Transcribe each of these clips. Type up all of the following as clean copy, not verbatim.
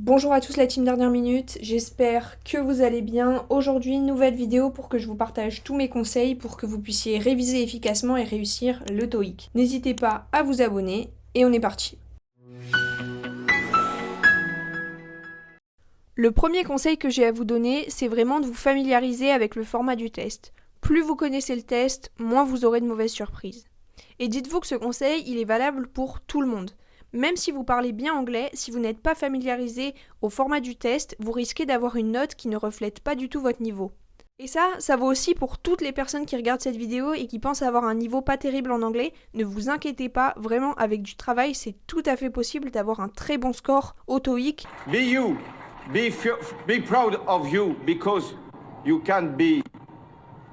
Bonjour à tous la team dernière minute, j'espère que vous allez bien. Aujourd'hui, nouvelle vidéo pour que je vous partage tous mes conseils pour que vous puissiez réviser efficacement et réussir le TOEIC. N'hésitez pas à vous abonner et on est parti. Le premier conseil que j'ai à vous donner, c'est vraiment de vous familiariser avec le format du test. Plus vous connaissez le test, moins vous aurez de mauvaises surprises. Et dites-vous que ce conseil, il est valable pour tout le monde. Même si vous parlez bien anglais, si vous n'êtes pas familiarisé au format du test, vous risquez d'avoir une note qui ne reflète pas du tout votre niveau. Et ça vaut aussi pour toutes les personnes qui regardent cette vidéo et qui pensent avoir un niveau pas terrible en anglais. Ne vous inquiétez pas, vraiment avec du travail, c'est tout à fait possible d'avoir un très bon score au TOEIC. Be you. Be proud of you because you can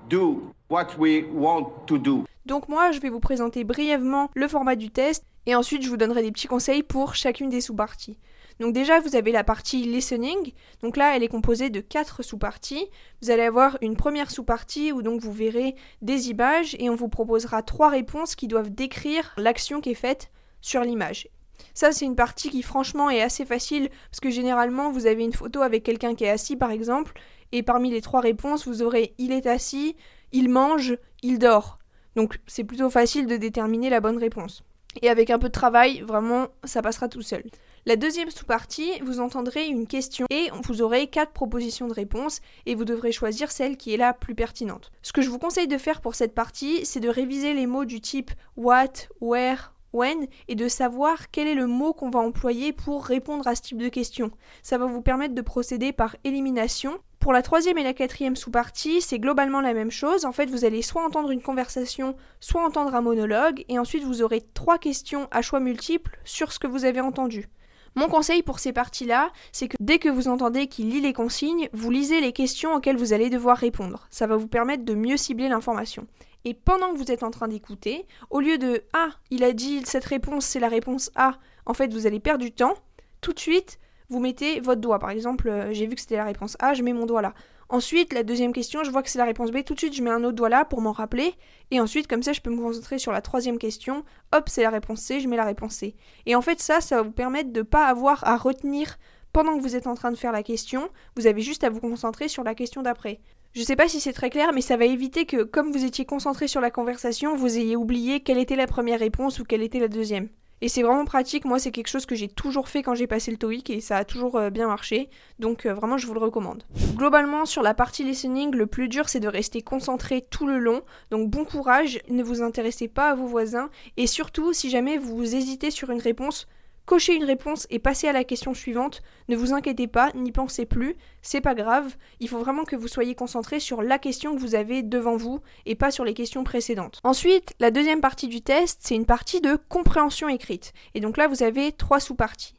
do what we want to do. Donc moi, je vais vous présenter brièvement le format du test et ensuite je vous donnerai des petits conseils pour chacune des sous-parties. Donc déjà, vous avez la partie listening. Donc là, elle est composée de 4 sous-parties. Vous allez avoir une première sous-partie où donc vous verrez des images et on vous proposera 3 réponses qui doivent décrire l'action qui est faite sur l'image. Ça, c'est une partie qui franchement est assez facile parce que généralement, vous avez une photo avec quelqu'un qui est assis par exemple et parmi les 3 réponses, vous aurez il est assis, il mange, il dort. Donc c'est plutôt facile de déterminer la bonne réponse. Et avec un peu de travail, vraiment, ça passera tout seul. La deuxième sous-partie, vous entendrez une question et vous aurez 4 propositions de réponse et vous devrez choisir celle qui est la plus pertinente. Ce que je vous conseille de faire pour cette partie, c'est de réviser les mots du type what, where, when et de savoir quel est le mot qu'on va employer pour répondre à ce type de question. Ça va vous permettre de procéder par élimination. Pour la troisième et la quatrième sous-partie, c'est globalement la même chose. En fait, vous allez soit entendre une conversation, soit entendre un monologue, et ensuite vous aurez 3 questions à choix multiples sur ce que vous avez entendu. Mon conseil pour ces parties-là, c'est que dès que vous entendez qu'il lit les consignes, vous lisez les questions auxquelles vous allez devoir répondre. Ça va vous permettre de mieux cibler l'information. Et pendant que vous êtes en train d'écouter, au lieu de « Ah, il a dit cette réponse, c'est la réponse A », en fait, vous allez perdre du temps. Tout de suite, vous mettez votre doigt. Par exemple, j'ai vu que c'était la réponse A, je mets mon doigt là. Ensuite, la deuxième question, je vois que c'est la réponse B, tout de suite, je mets un autre doigt là pour m'en rappeler. Et ensuite, comme ça, je peux me concentrer sur la troisième question. Hop, c'est la réponse C, je mets la réponse C. Et en fait, ça va vous permettre de ne pas avoir à retenir pendant que vous êtes en train de faire la question. Vous avez juste à vous concentrer sur la question d'après. Je sais pas si c'est très clair, mais ça va éviter que, comme vous étiez concentré sur la conversation, vous ayez oublié quelle était la première réponse ou quelle était la deuxième. Et c'est vraiment pratique, moi c'est quelque chose que j'ai toujours fait quand j'ai passé le TOEIC et ça a toujours bien marché, donc vraiment je vous le recommande. Globalement sur la partie listening, le plus dur c'est de rester concentré tout le long, donc bon courage, ne vous intéressez pas à vos voisins et surtout si jamais vous hésitez sur une réponse, cochez une réponse et passez à la question suivante, ne vous inquiétez pas, n'y pensez plus, c'est pas grave, il faut vraiment que vous soyez concentré sur la question que vous avez devant vous et pas sur les questions précédentes. Ensuite, la deuxième partie du test, c'est une partie de compréhension écrite. Et donc là, vous avez 3 sous-parties.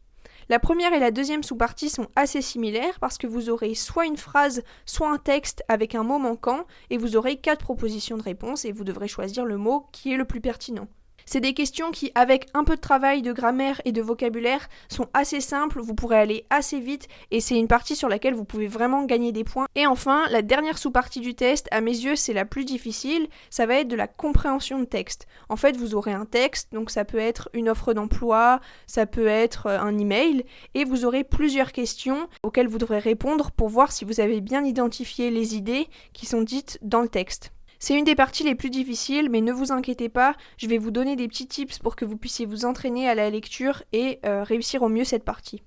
La première et la deuxième sous-partie sont assez similaires parce que vous aurez soit une phrase, soit un texte avec un mot manquant et vous aurez 4 propositions de réponse et vous devrez choisir le mot qui est le plus pertinent. C'est des questions qui, avec un peu de travail de grammaire et de vocabulaire, sont assez simples, vous pourrez aller assez vite et c'est une partie sur laquelle vous pouvez vraiment gagner des points. Et enfin, la dernière sous-partie du test, à mes yeux, c'est la plus difficile, ça va être de la compréhension de texte. En fait, vous aurez un texte, donc ça peut être une offre d'emploi, ça peut être un email, et vous aurez plusieurs questions auxquelles vous devrez répondre pour voir si vous avez bien identifié les idées qui sont dites dans le texte. C'est une des parties les plus difficiles, mais ne vous inquiétez pas, je vais vous donner des petits tips pour que vous puissiez vous entraîner à la lecture et réussir au mieux cette partie.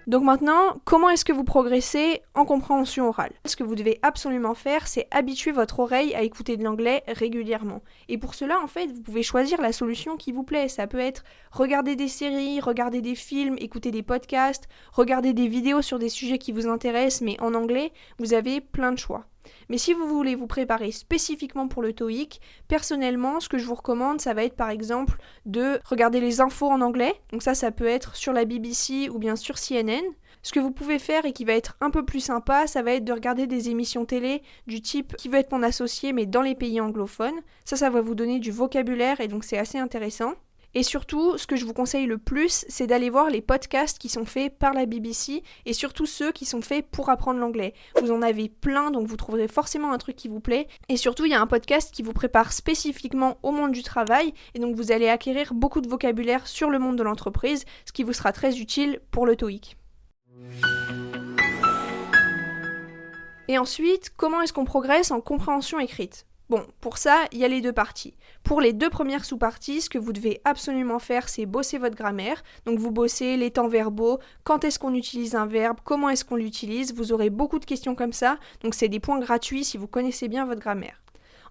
Donc maintenant, comment est-ce que vous progressez en compréhension orale ? Ce que vous devez absolument faire, c'est habituer votre oreille à écouter de l'anglais régulièrement. Et pour cela, en fait, vous pouvez choisir la solution qui vous plaît. Ça peut être regarder des séries, regarder des films, écouter des podcasts, regarder des vidéos sur des sujets qui vous intéressent, mais en anglais, vous avez plein de choix. Mais si vous voulez vous préparer spécifiquement pour le TOEIC, personnellement, ce que je vous recommande, ça va être par exemple de regarder les infos en anglais. Donc ça peut être sur la BBC ou bien sur CNN. Ce que vous pouvez faire et qui va être un peu plus sympa, ça va être de regarder des émissions télé du type Qui veut être mon associé mais dans les pays anglophones. Ça va vous donner du vocabulaire et donc c'est assez intéressant. Et surtout, ce que je vous conseille le plus, c'est d'aller voir les podcasts qui sont faits par la BBC et surtout ceux qui sont faits pour apprendre l'anglais. Vous en avez plein, donc vous trouverez forcément un truc qui vous plaît. Et surtout, il y a un podcast qui vous prépare spécifiquement au monde du travail et donc vous allez acquérir beaucoup de vocabulaire sur le monde de l'entreprise, ce qui vous sera très utile pour le TOEIC. Et ensuite, comment est-ce qu'on progresse en compréhension écrite ? Bon, pour ça, il y a les deux parties. Pour les deux premières sous-parties, ce que vous devez absolument faire, c'est bosser votre grammaire. Donc vous bossez les temps verbaux, quand est-ce qu'on utilise un verbe, comment est-ce qu'on l'utilise. Vous aurez beaucoup de questions comme ça, donc c'est des points gratuits si vous connaissez bien votre grammaire.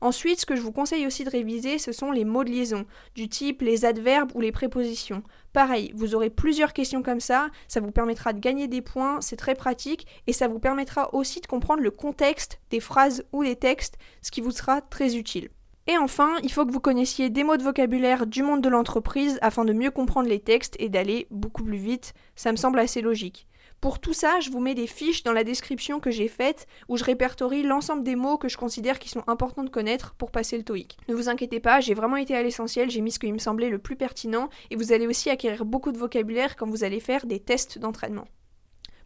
Ensuite, ce que je vous conseille aussi de réviser, ce sont les mots de liaison, du type les adverbes ou les prépositions. Pareil, vous aurez plusieurs questions comme ça vous permettra de gagner des points, c'est très pratique, et ça vous permettra aussi de comprendre le contexte des phrases ou des textes, ce qui vous sera très utile. Et enfin, il faut que vous connaissiez des mots de vocabulaire du monde de l'entreprise afin de mieux comprendre les textes et d'aller beaucoup plus vite, ça me semble assez logique. Pour tout ça, je vous mets des fiches dans la description que j'ai faite où je répertorie l'ensemble des mots que je considère qui sont importants de connaître pour passer le TOEIC. Ne vous inquiétez pas, j'ai vraiment été à l'essentiel, j'ai mis ce qui me semblait le plus pertinent et vous allez aussi acquérir beaucoup de vocabulaire quand vous allez faire des tests d'entraînement.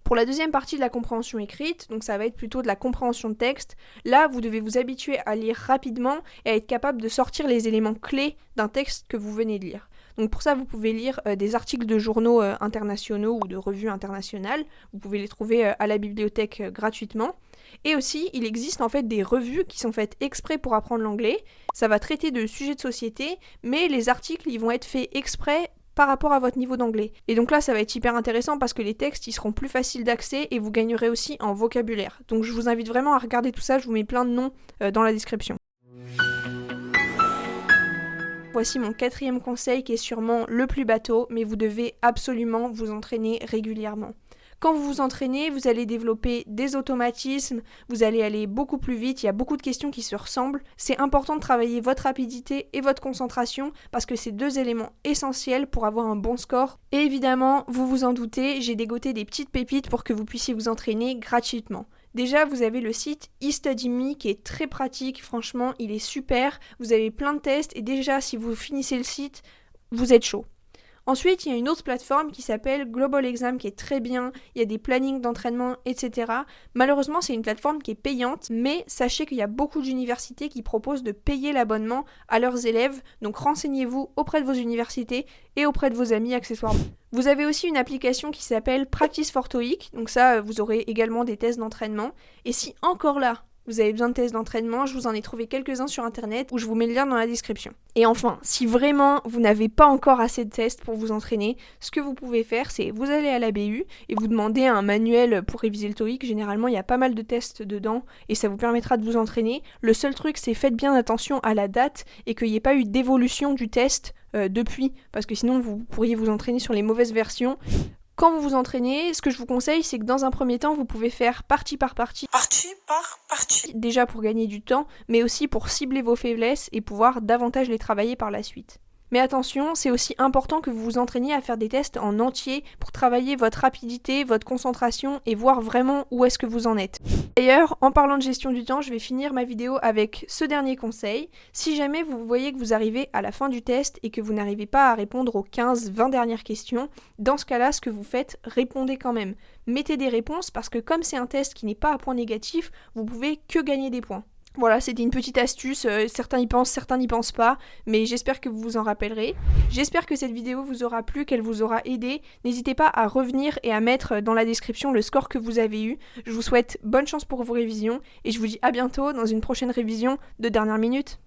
Pour la deuxième partie de la compréhension écrite, donc ça va être plutôt de la compréhension de texte, là vous devez vous habituer à lire rapidement et à être capable de sortir les éléments clés d'un texte que vous venez de lire. Donc pour ça, vous pouvez lire des articles de journaux internationaux ou de revues internationales. Vous pouvez les trouver à la bibliothèque gratuitement. Et aussi, il existe en fait des revues qui sont faites exprès pour apprendre l'anglais. Ça va traiter de sujets de société, mais les articles, ils vont être faits exprès par rapport à votre niveau d'anglais. Et donc là, ça va être hyper intéressant parce que les textes, ils seront plus faciles d'accès et vous gagnerez aussi en vocabulaire. Donc je vous invite vraiment à regarder tout ça, je vous mets plein de noms dans la description. Voici mon 4e conseil qui est sûrement le plus bateau, mais vous devez absolument vous entraîner régulièrement. Quand vous vous entraînez, vous allez développer des automatismes, vous allez aller beaucoup plus vite, il y a beaucoup de questions qui se ressemblent. C'est important de travailler votre rapidité et votre concentration parce que c'est 2 éléments essentiels pour avoir un bon score. Et évidemment, vous vous en doutez, j'ai dégoté des petites pépites pour que vous puissiez vous entraîner gratuitement. Déjà, vous avez le site eStudyMe qui est très pratique, franchement, il est super. Vous avez plein de tests et déjà, si vous finissez le site, vous êtes chaud. Ensuite, il y a une autre plateforme qui s'appelle Global Exam qui est très bien, il y a des plannings d'entraînement, etc. Malheureusement, c'est une plateforme qui est payante, mais sachez qu'il y a beaucoup d'universités qui proposent de payer l'abonnement à leurs élèves, donc renseignez-vous auprès de vos universités et auprès de vos amis accessoirement. Vous avez aussi une application qui s'appelle Practice for TOEIC, donc ça, vous aurez également des tests d'entraînement. Et si encore là, vous avez besoin de tests d'entraînement, je vous en ai trouvé quelques-uns sur internet où je vous mets le lien dans la description. Et enfin, si vraiment vous n'avez pas encore assez de tests pour vous entraîner, ce que vous pouvez faire, c'est vous allez à la BU et vous demandez un manuel pour réviser le TOEIC. Généralement, il y a pas mal de tests dedans et ça vous permettra de vous entraîner. Le seul truc, c'est faites bien attention à la date et qu'il n'y ait pas eu d'évolution du test depuis, parce que sinon vous pourriez vous entraîner sur les mauvaises versions. Quand vous vous entraînez, ce que je vous conseille, c'est que dans un premier temps, vous pouvez faire partie par partie. Déjà pour gagner du temps, mais aussi pour cibler vos faiblesses et pouvoir davantage les travailler par la suite. Mais attention, c'est aussi important que vous vous entraîniez à faire des tests en entier pour travailler votre rapidité, votre concentration et voir vraiment où est-ce que vous en êtes. D'ailleurs, en parlant de gestion du temps, je vais finir ma vidéo avec ce dernier conseil. Si jamais vous voyez que vous arrivez à la fin du test et que vous n'arrivez pas à répondre aux 15-20 dernières questions, dans ce cas-là, ce que vous faites, répondez quand même. Mettez des réponses parce que comme c'est un test qui n'est pas à point négatif, vous pouvez que gagner des points. Voilà, c'était une petite astuce, certains y pensent, certains n'y pensent pas, mais j'espère que vous vous en rappellerez. J'espère que cette vidéo vous aura plu, qu'elle vous aura aidé. N'hésitez pas à revenir et à mettre dans la description le score que vous avez eu. Je vous souhaite bonne chance pour vos révisions et je vous dis à bientôt dans une prochaine révision de dernière minute.